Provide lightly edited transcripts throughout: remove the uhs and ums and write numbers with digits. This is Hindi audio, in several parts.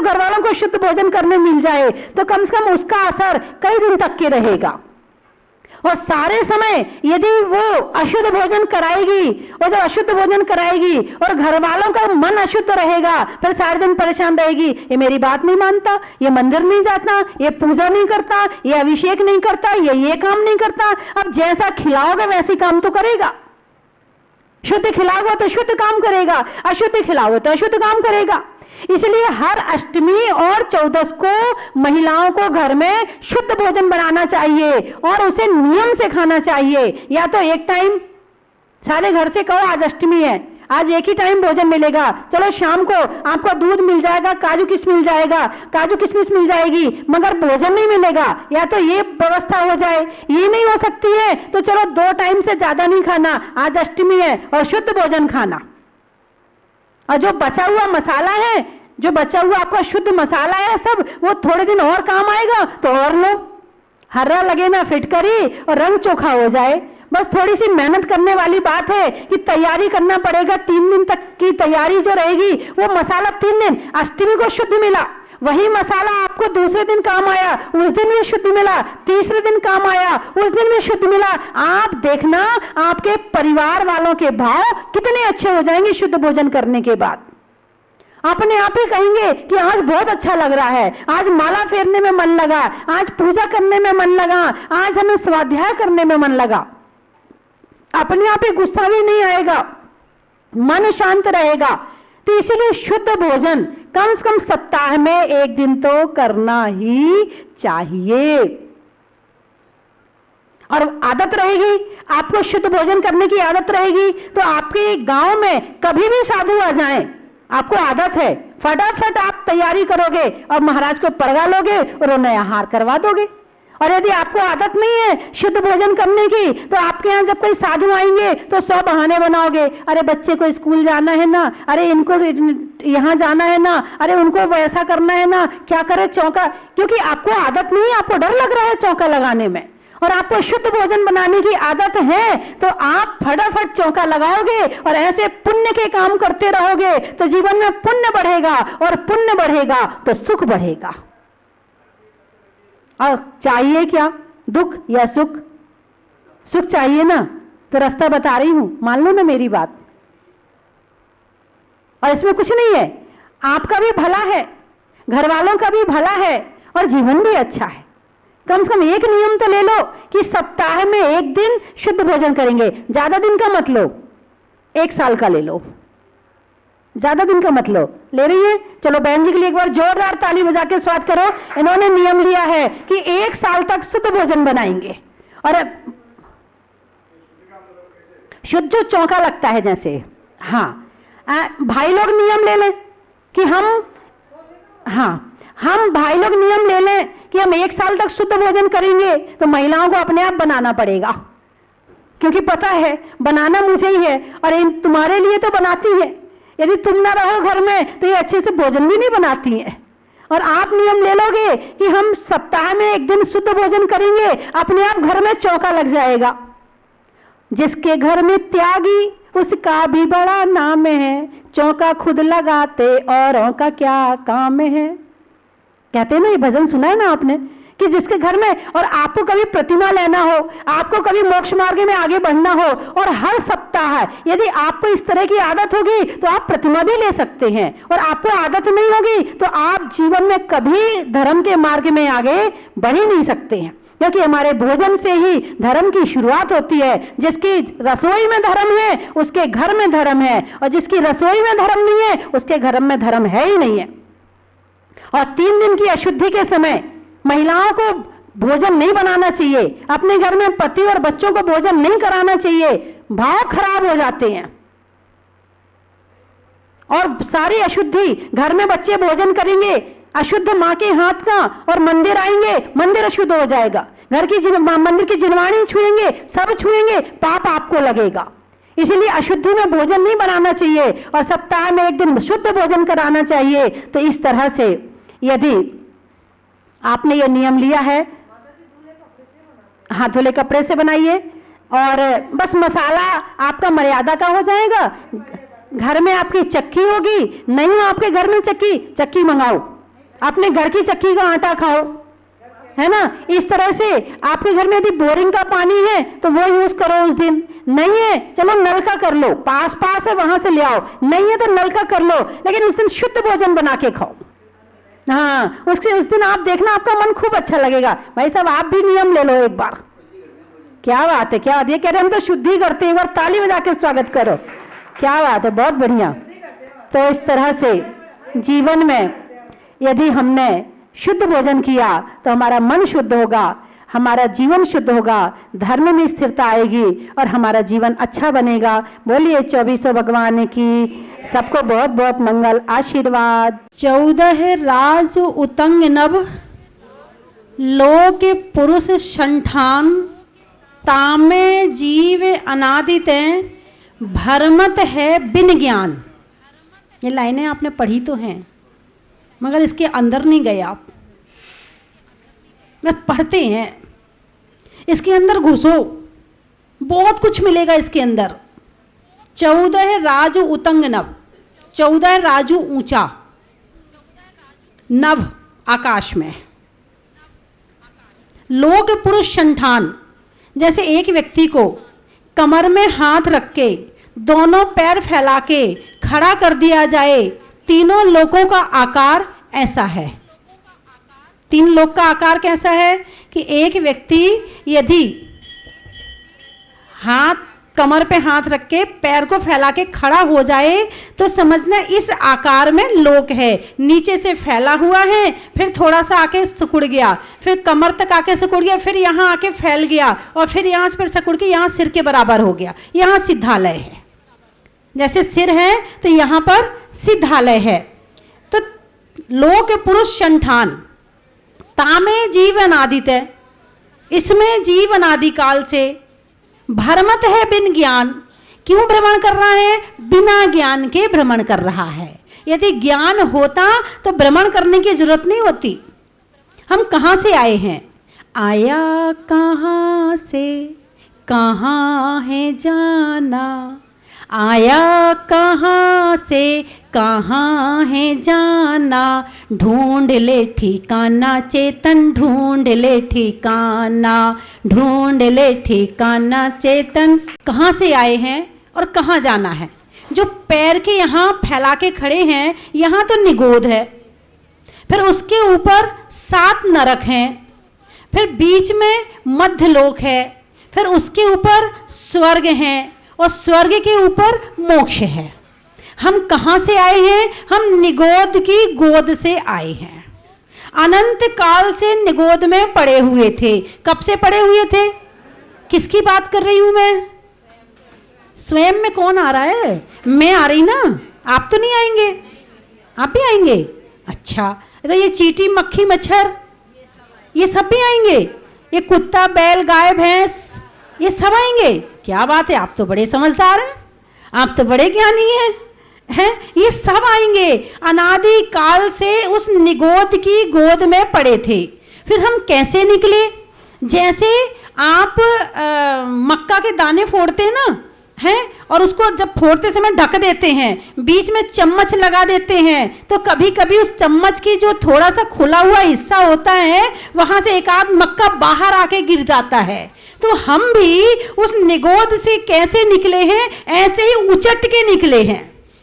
घर वालों को शुद्ध भोजन करने मिल जाए तो कम से कम उसका असर कई दिन तक के रहेगा। और सारे समय यदि वो अशुद्ध भोजन कराएगी, और जब अशुद्ध भोजन कराएगी और घर वालों का मन अशुद्ध रहेगा, फिर सारे दिन परेशान रहेगी, ये मेरी बात नहीं मानता, ये मंदिर नहीं जाता, ये पूजा नहीं करता, ये अभिषेक नहीं करता, ये काम नहीं करता। अब जैसा खिलाओगे वैसे काम तो करेगा। शुद्ध खिलाओगे तो शुद्ध काम करेगा, अशुद्ध खिलाओगे तो अशुद्ध काम करेगा। इसलिए हर अष्टमी और चौदस को महिलाओं को घर में शुद्ध भोजन बनाना चाहिए और उसे नियम से खाना चाहिए। या तो एक टाइम सारे घर से कहो आज अष्टमी है, आज एक ही टाइम भोजन मिलेगा, चलो शाम को आपको दूध मिल जाएगा, काजू किशमिश मिल जाएगी, मगर भोजन नहीं मिलेगा। या तो ये व्यवस्था हो जाए, ये नहीं हो सकती है तो चलो 2 टाइम से ज्यादा नहीं खाना, आज अष्टमी है और शुद्ध भोजन खाना। और जो बचा हुआ मसाला है, जो बचा हुआ आपका शुद्ध मसाला है सब, वो थोड़े दिन और काम आएगा तो और लो, हर्रा लगे ना फिटकरी और रंग चोखा हो जाए। बस थोड़ी सी मेहनत करने वाली बात है कि तैयारी करना पड़ेगा। 3 दिन तक की तैयारी जो रहेगी वो मसाला 3 दिन, अष्टमी को शुद्ध मिला, वही मसाला आपको दूसरे दिन काम आया, उस दिन भी शुद्ध मिला, तीसरे दिन काम आया, उस दिन भी शुद्ध मिला। आप देखना आपके परिवार वालों के भाव कितने अच्छे हो जाएंगे शुद्ध भोजन करने के बाद। अपने आप ही कहेंगे कि आज बहुत अच्छा लग रहा है, आज माला फेरने में मन लगा, आज पूजा करने में मन लगा, आज हमें स्वाध्याय करने में मन लगा। अपने आप ही गुस्सा भी नहीं आएगा, मन शांत रहेगा। तो इसीलिए शुद्ध भोजन कम से कम सप्ताह में 1 दिन तो करना ही चाहिए। और आदत रहेगी, आपको शुद्ध भोजन करने की आदत रहेगी तो आपके गांव में कभी भी साधु आ जाएं, आपको आदत है, फटाफट आप तैयारी करोगे और महाराज को पड़गा लोगे और उन्हें आहार करवा दोगे। और यदि आपको आदत नहीं है शुद्ध भोजन करने की तो आपके यहाँ जब कोई साधु आएंगे तो 100 बहाने बनाओगे। अरे बच्चे को स्कूल जाना है ना, अरे इनको यहाँ जाना है ना, अरे उनको वैसा करना है ना, क्या करे चौका, क्योंकि आपको आदत नहीं है, आपको डर लग रहा है चौका लगाने में, और आपको शुद्ध भोजन बनाने की आदत है तो आप फटाफट चौका लगाओगे और ऐसे पुण्य के काम करते रहोगे तो जीवन में पुण्य बढ़ेगा, और पुण्य बढ़ेगा तो सुख बढ़ेगा। और चाहिए क्या, दुख या सुख? सुख चाहिए ना, तो रास्ता बता रही हूं, मान लो ना मेरी बात। और इसमें कुछ नहीं है, आपका भी भला है, घर वालों का भी भला है और जीवन भी अच्छा है। कम से कम एक नियम तो ले लो कि सप्ताह में 1 दिन शुद्ध भोजन करेंगे। ज्यादा दिन का मत लो, 1 साल का ले लो, ज्यादा दिन का मत लो। ले रही है? चलो बहन जी के लिए एक बार जोरदार ताली बजा के स्वागत करो। इन्होंने नियम लिया है कि 1 साल तक शुद्ध भोजन बनाएंगे। और शुद्ध जो चौका लगता है जैसे, हाँ भाई लोग नियम ले लें कि हम भाई लोग नियम ले लें कि हम 1 साल तक शुद्ध भोजन करेंगे। तो महिलाओं को अपने आप बनाना पड़ेगा, क्योंकि पता है बनाना मुझे ही है और तुम्हारे लिए तो बनाती है। यदि तुम ना रहो घर में तो ये अच्छे से भोजन भी नहीं बनाती हैं। और आप नियम ले लोगे कि हम सप्ताह में 1 दिन शुद्ध भोजन करेंगे, अपने आप घर में चौका लग जाएगा। जिसके घर में त्यागी उसका भी बड़ा नाम है, चौका खुद लगाते औरों का क्या काम है। कहते हैं ना, ये भजन सुना है ना आपने, कि जिसके घर में, और आपको कभी प्रतिमा लेना हो, आपको कभी मोक्ष मार्ग में आगे बढ़ना हो, और हर सप्ताह यदि आपको इस तरह की आदत होगी तो आप प्रतिमा भी ले सकते हैं। और आपको आदत नहीं होगी तो आप जीवन में कभी धर्म के मार्ग में आगे बढ़ ही नहीं सकते हैं, क्योंकि हमारे भोजन से ही धर्म की शुरुआत होती है। जिसकी रसोई में धर्म है उसके घर में धर्म है, और जिसकी रसोई में धर्म नहीं है उसके घर में धर्म है ही नहीं है। और 3 दिन की अशुद्धि के समय महिलाओं को भोजन नहीं बनाना चाहिए, अपने घर में पति और बच्चों को भोजन नहीं कराना चाहिए, भाव खराब हो जाते हैं। और सारी अशुद्धि, घर में बच्चे भोजन करेंगे अशुद्ध मां के हाथ का, और मंदिर आएंगे मंदिर अशुद्ध हो जाएगा, घर की मंदिर की जिनवाणी छुएंगे, सब छुएंगे, पाप आपको लगेगा। इसीलिए अशुद्धि में भोजन नहीं बनाना चाहिए और सप्ताह में 1 दिन शुद्ध भोजन कराना चाहिए। तो इस तरह से यदि आपने ये नियम लिया है, हाँ धुले कपड़े से बनाइए, और बस मसाला आपका मर्यादा का हो जाएगा। घर में आपकी चक्की होगी, नहीं हो आपके घर में चक्की मंगाओ, अपने घर की चक्की का आटा खाओ, है ना। इस तरह से आपके घर में यदि बोरिंग का पानी है तो वो यूज करो उस दिन, नहीं है चलो नल का कर लो, पास पास है वहां से ले आओ, नहीं है तो नल का कर लो, लेकिन उस दिन शुद्ध भोजन बना के खाओ। हाँ, उस दिन आप देखना आपका मन खूब अच्छा लगेगा। भाई साहब आप भी नियम ले लो एक बार। क्या बात है, क्या बात है, कह रहे हम तो शुद्धि करते हैं, एक बार ताली बजा के स्वागत करो। क्या बात है, बहुत बढ़िया। तो इस तरह से जीवन में यदि हमने शुद्ध भोजन किया तो हमारा मन शुद्ध होगा, हमारा जीवन शुद्ध होगा, धर्म में स्थिरता आएगी और हमारा जीवन अच्छा बनेगा। बोलिए 24 भगवान की। सबको बहुत बहुत मंगल आशीर्वाद। 14 राज उतंग नभ, लोक पुरुष संठान, तामे जीव अनादित, भरमत है बिन ज्ञान। ये लाइनें आपने पढ़ी तो हैं मगर इसके अंदर नहीं गए आप। मैं पढ़ते हैं, इसके अंदर घुसो, बहुत कुछ मिलेगा इसके अंदर। 14 राजु उतंग नभ, 14 राजु ऊंचा, नभ आकाश में, लोक पुरुष संठान, जैसे एक व्यक्ति को कमर में हाथ रख के दोनों पैर फैला के खड़ा कर दिया जाए, तीनों लोकों का आकार ऐसा है। तीन लोक का आकार कैसा है कि एक व्यक्ति यदि हाथ कमर पे हाथ रख के पैर को फैला के खड़ा हो जाए तो समझना इस आकार में लोक है। नीचे से फैला हुआ है, फिर थोड़ा सा आके सिकुड़ गया, फिर कमर तक आके सिकुड़ गया, फिर यहाँ आके फैल गया और फिर यहाँ से फिर सिकुड़ के यहाँ सिर के बराबर हो गया। यहाँ सिद्धालय है, जैसे सिर है तो यहाँ पर सिद्धालय है। तो लोक पुरुष संठान, तामे जीवन आदित है, इसमें जीवन आदि काल से, भ्रमत है बिन ज्ञान। क्यों भ्रमण कर रहा है? बिना ज्ञान के भ्रमण कर रहा है। यदि ज्ञान होता तो भ्रमण करने की जरूरत नहीं होती। हम कहाँ से आए हैं? आया कहाँ से कहाँ है जाना, आया कहाँ से कहाँ है जाना, ढूंढ ले ठिकाना चेतन, ढूंढ ले ठिकाना, ढूंढ ले ठिकाना चेतन। कहाँ से आए हैं और कहाँ जाना है? जो पैर के यहाँ फैला के खड़े हैं, यहाँ तो निगोद है, फिर उसके ऊपर 7 नरक हैं, फिर बीच में मध्यलोक है, फिर उसके ऊपर स्वर्ग हैं और स्वर्ग के ऊपर मोक्ष है। हम कहाँ से आए हैं? हम निगोद की गोद से आए हैं। अनंत काल से निगोद में पड़े हुए थे। कब से पड़े हुए थे? किसकी बात कर रही हूं मैं? स्वयं में कौन आ रहा है? मैं आ रही ना, आप तो नहीं आएंगे? आप भी आएंगे? अच्छा, तो ये चींटी मक्खी मच्छर ये सब भी आएंगे, ये कुत्ता बैल गाय भैंस ये सब आएंगे। क्या बात है, आप तो बड़े समझदार हैं, आप तो बड़े ज्ञानी हैं, ये सब आएंगे। अनादि काल से उस निगोद की गोद में पड़े थे। फिर हम कैसे निकले? जैसे आप मक्का के दाने फोड़ते हैं ना, हैं, और उसको जब फोड़ते समय ढक देते हैं, बीच में चम्मच लगा देते हैं, तो कभी कभी उस चम्मच की जो थोड़ा सा खुला हुआ हिस्सा होता है वहां से एक आध मक्का बाहर आके गिर जाता है। तो हम भी उस निगोद से कैसे निकले हैं? ऐसे ही उचट के निकले हैं,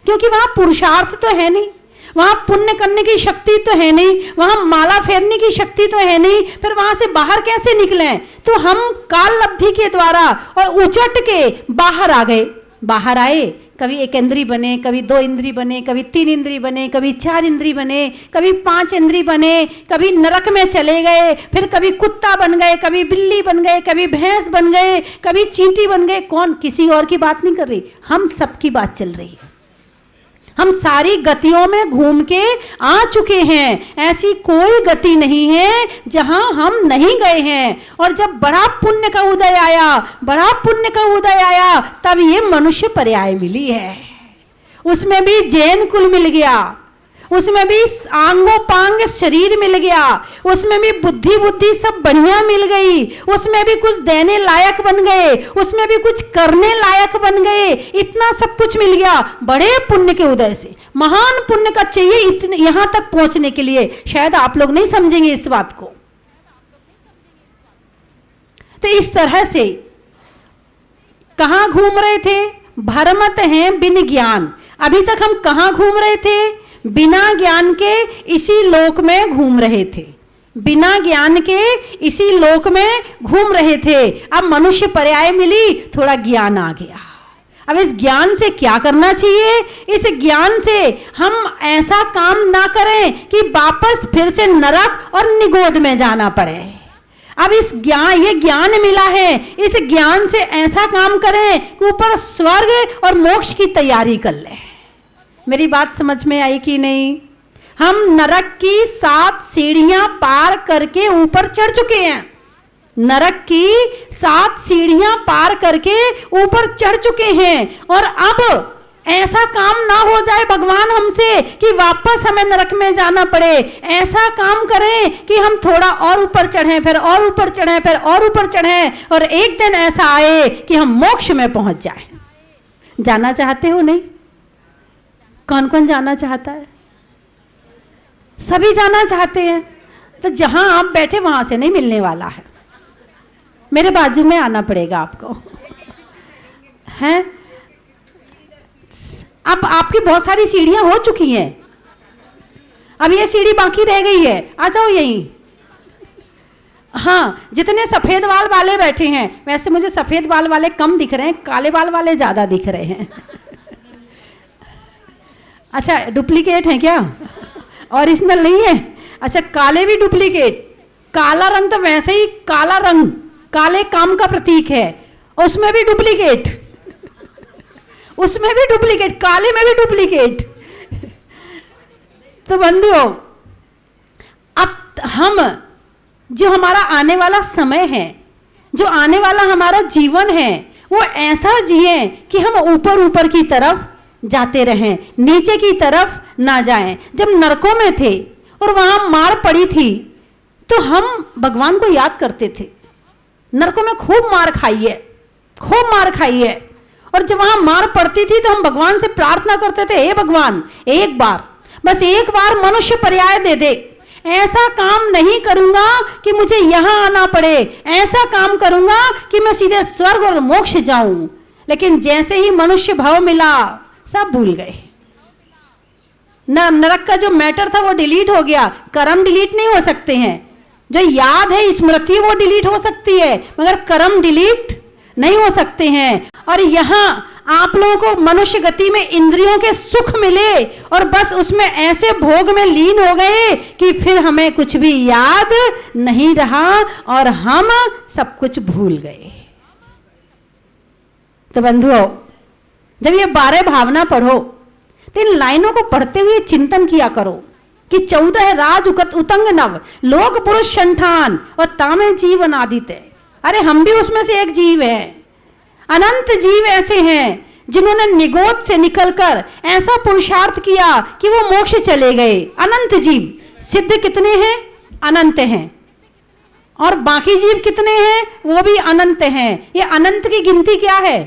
क्योंकि वहां पुरुषार्थ तो है नहीं, वहां पुण्य करने की शक्ति तो है नहीं, वहां माला फेरने की शक्ति तो है नहीं। फिर वहां से बाहर कैसे निकले? तो हम काल लब्धि के द्वारा और उचट के बाहर आ गए। बाहर आए, कभी 1 इंद्री बने, कभी 2 इंद्री बने, कभी 3 इंद्री बने, कभी 4 इंद्री बने, कभी 5 इंद्री बने, कभी नरक में चले गए, फिर कभी कुत्ता बन गए, कभी बिल्ली बन गए, कभी भैंस बन गए, कभी चींटी बन गए। कौन? किसी और की बात नहीं कर रही, हम सबकी बात चल रही है। हम सारी गतियों में घूम के आ चुके हैं। ऐसी कोई गति नहीं है जहां हम नहीं गए हैं। और जब बड़ा पुण्य का उदय आया, बड़ा पुण्य का उदय आया, तब ये मनुष्य पर्याय मिली है। उसमें भी जैन कुल मिल गया, उसमें भी आंगो पांग शरीर मिल गया, उसमें भी बुद्धि सब बढ़िया मिल गई, उसमें भी कुछ देने लायक बन गए, उसमें भी कुछ करने लायक बन गए। इतना सब कुछ मिल गया बड़े पुण्य के उदय से। महान पुण्य का चाहिए इतने यहां तक पहुंचने के लिए। शायद आप लोग नहीं समझेंगे इस बात को। तो इस तरह से कहां घूम रहे थे? भरमत हैं बिन ज्ञान। अभी तक हम कहां घूम रहे थे? बिना ज्ञान के इसी लोक में घूम रहे थे, बिना ज्ञान के इसी लोक में घूम रहे थे। अब मनुष्य पर्याय मिली, थोड़ा ज्ञान आ गया। अब इस ज्ञान से क्या करना चाहिए? इस ज्ञान से हम ऐसा काम ना करें कि वापस फिर से नरक और निगोद में जाना पड़े। अब इस ज्ञान, ये ज्ञान मिला है, इस ज्ञान से ऐसा काम करें कि ऊपर स्वर्ग और मोक्ष की तैयारी कर ले। मेरी बात समझ में आई कि नहीं? हम नरक की 7 सीढ़ियां पार करके ऊपर चढ़ चुके हैं। नरक की 7 सीढ़ियां पार करके ऊपर चढ़ चुके हैं और अब ऐसा काम ना हो जाए भगवान हमसे कि वापस हमें नरक में जाना पड़े। ऐसा काम करें कि हम थोड़ा और ऊपर चढ़ें, फिर और ऊपर चढ़ें, फिर और ऊपर चढ़ें और एक दिन ऐसा आए कि हम मोक्ष में पहुंच जाएं। जाना चाहते हो? नहीं? कौन कौन जाना चाहता है? सभी जाना चाहते हैं। तो जहां आप बैठे वहां से नहीं मिलने वाला है, मेरे बाजू में आना पड़ेगा आपको। हैं? अब आपकी बहुत सारी सीढ़ियां हो चुकी हैं, अब ये सीढ़ी बाकी रह गई है। आ जाओ यहीं। हाँ, जितने सफेद बाल वाले बैठे हैं, वैसे मुझे सफेद बाल वाले कम दिख रहे हैं, काले बाल वाले ज्यादा दिख रहे हैं। अच्छा, डुप्लीकेट है क्या? ओरिजिनल नहीं है? अच्छा, काले भी डुप्लीकेट। काला रंग तो वैसे ही काला रंग काले काम का प्रतीक है, उसमें भी डुप्लीकेट, उसमें भी डुप्लीकेट, काले में भी डुप्लीकेट। तो बंधुओं, अब हम जो हमारा आने वाला समय है, जो आने वाला हमारा जीवन है, वो ऐसा जिए कि हम ऊपर ऊपर की तरफ जाते रहें, नीचे की तरफ ना जाएं। जब नरकों में थे और वहां मार पड़ी थी तो हम भगवान को याद करते थे। नरकों में खूब मार खाई है, खूब मार खाई है। और जब वहां मार पड़ती थी तो हम भगवान से प्रार्थना करते थे, हे भगवान एक बार, बस एक बार मनुष्य पर्याय दे दे। ऐसा काम नहीं करूंगा कि मुझे यहां आना पड़े, ऐसा काम करूंगा कि मैं सीधे स्वर्ग और मोक्ष जाऊं। लेकिन जैसे ही मनुष्य भाव मिला, सब भूल गए। नरक का जो मैटर था वो डिलीट हो गया। कर्म डिलीट नहीं हो सकते हैं, जो याद है, स्मृति वो डिलीट हो सकती है, मगर कर्म डिलीट नहीं हो सकते हैं। और यहां आप लोगों को मनुष्य गति में इंद्रियों के सुख मिले और बस उसमें ऐसे भोग में लीन हो गए कि फिर हमें कुछ भी याद नहीं रहा और हम सब कुछ भूल गए। तो बंधुओं, जब ये 12 भावना पढ़ो तो इन लाइनों को पढ़ते हुए चिंतन किया करो कि 14 राज उतंग नव, लोक पुरुष संठान और तामे जीवन आदित्य। अरे हम भी उसमें से एक जीव है। अनंत जीव ऐसे हैं जिन्होंने निगोद से निकलकर ऐसा पुरुषार्थ किया कि वो मोक्ष चले गए। अनंत जीव, सिद्ध कितने हैं? अनंत हैं। और बाकी जीव कितने हैं? वो भी अनंत हैं। ये अनंत की गिनती क्या है?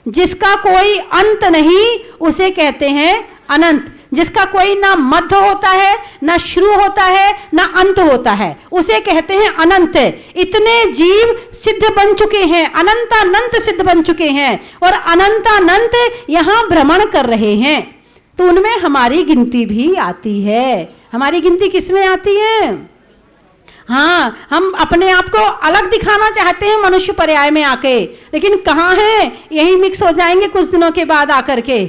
जिसका कोई अंत नहीं उसे कहते हैं अनंत। जिसका कोई ना मध्य होता है, ना शुरू होता है, ना अंत होता है, उसे कहते हैं अनंत। इतने जीव सिद्ध बन चुके हैं, अनंतानंत सिद्ध बन चुके हैं और अनंतानंत यहां भ्रमण कर रहे हैं। तो उनमें हमारी गिनती भी आती है। हमारी गिनती किसमें आती है? हाँ, हम अपने आप को अलग दिखाना चाहते हैं मनुष्य पर्याय में आके, लेकिन कहाँ है? यही मिक्स हो जाएंगे कुछ दिनों के बाद आकर के,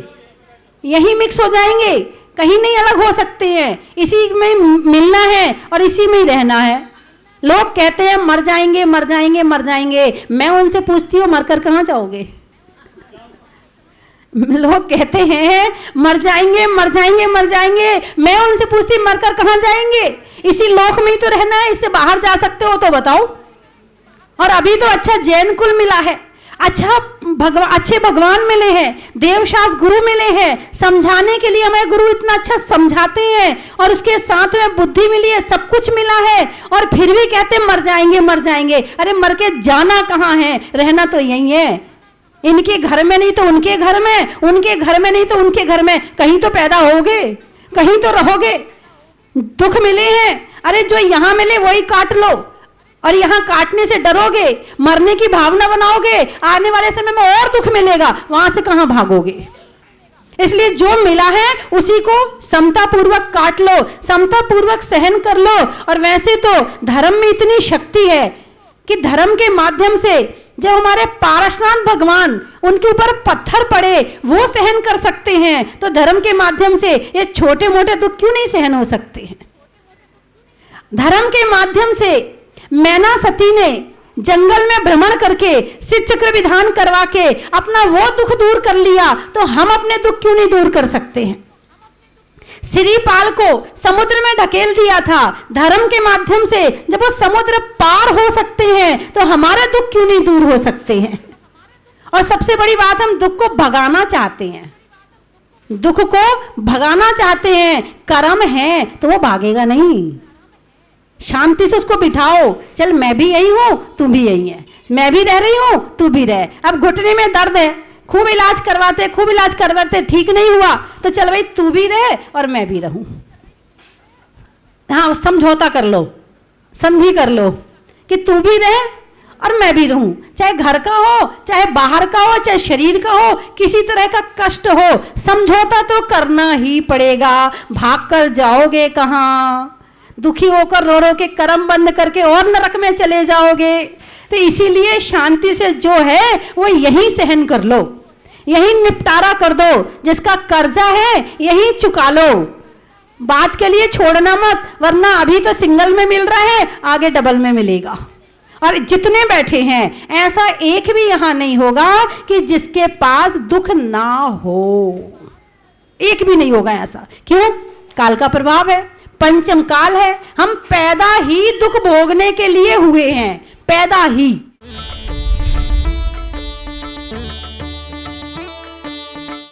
यही मिक्स हो जाएंगे, कहीं नहीं अलग हो सकते हैं। इसी में मिलना है और इसी में ही रहना है। लोग कहते हैं मर जाएंगे, मर जाएंगे, मर जाएंगे। मैं उनसे पूछती हूँ, मरकर कहाँ जाओगे? लोग कहते हैं मर जाएंगे, मर जाएंगे, मर जाएंगे। मैं उनसे पूछती हूँ, मरकर कहाँ जाएंगे? इसी लोक में ही तो रहना है, इससे बाहर जा सकते हो तो बताओ। और अभी तो अच्छा जैन कुल मिला है, अच्छे भगवान मिले हैं, देवशास्त्र गुरु मिले हैं, समझाने के लिए हमें गुरु इतना अच्छा समझाते हैं और उसके साथ में बुद्धि मिली है, सब कुछ मिला है, और फिर भी कहते मर जाएंगे, मर जाएंगे। अरे मर के जाना कहाँ है? रहना तो यही है। इनके घर में नहीं तो उनके घर में, उनके घर में नहीं तो उनके घर में, कहीं तो पैदा होगे, कहीं तो रहोगे। दुख मिले हैं, अरे जो यहां मिले वही काट लो, और यहां काटने से डरोगे, मरने की भावना बनाओगे, आने वाले समय में और दुख मिलेगा, वहां से कहां भागोगे। इसलिए जो मिला है उसी को समता पूर्वक काट लो, समता पूर्वक सहन कर लो। और वैसे तो धर्म में इतनी शक्ति है कि धर्म के माध्यम से जब हमारे पारशुराम भगवान, उनके ऊपर पत्थर पड़े वो सहन कर सकते हैं, तो धर्म के माध्यम से ये छोटे मोटे दुख क्यों नहीं सहन हो सकते हैं। धर्म के माध्यम से मैना सती ने जंगल में भ्रमण करके सिद्ध चक्र विधान करवा के अपना वो दुख दूर कर लिया, तो हम अपने दुख क्यों नहीं दूर कर सकते हैं। श्रीपाल को समुद्र में ढकेल दिया था, धर्म के माध्यम से जब वो समुद्र पार हो सकते हैं, तो हमारे दुख क्यों नहीं दूर हो सकते हैं। और सबसे बड़ी बात, हम दुख को भगाना चाहते हैं, दुख को भगाना चाहते हैं, कर्म है तो वो भागेगा नहीं। शांति से उसको बिठाओ, चल मैं भी यही हूं, तू भी यही है, मैं भी रह रही हूं, तू भी रह। अब घुटने में दर्द है, खूब इलाज करवाते ठीक नहीं हुआ, तो चल भाई तू भी रह और मैं भी रहूं। हाँ, समझौता कर लो, संधि कर लो कि तू भी रह और मैं भी रहूं, चाहे घर का हो, चाहे बाहर का हो, चाहे शरीर का हो, किसी तरह का कष्ट हो, समझौता तो करना ही पड़ेगा। भाग कर जाओगे कहां, दुखी होकर रो रो के कर्म बंद करके और नरक में चले जाओगे। तो इसीलिए शांति से जो है वो यही सहन कर लो, यही निपटारा कर दो, जिसका कर्जा है यही चुका लो। बात के लिए छोड़ना मत, वरना अभी तो सिंगल में मिल रहा है, आगे डबल में मिलेगा। और जितने बैठे हैं ऐसा एक भी यहां नहीं होगा कि जिसके पास दुख ना हो, एक भी नहीं होगा ऐसा। क्यों? काल का प्रभाव है, पंचम काल है। हम पैदा ही दुख भोगने के लिए हुए हैं, पैदा ही।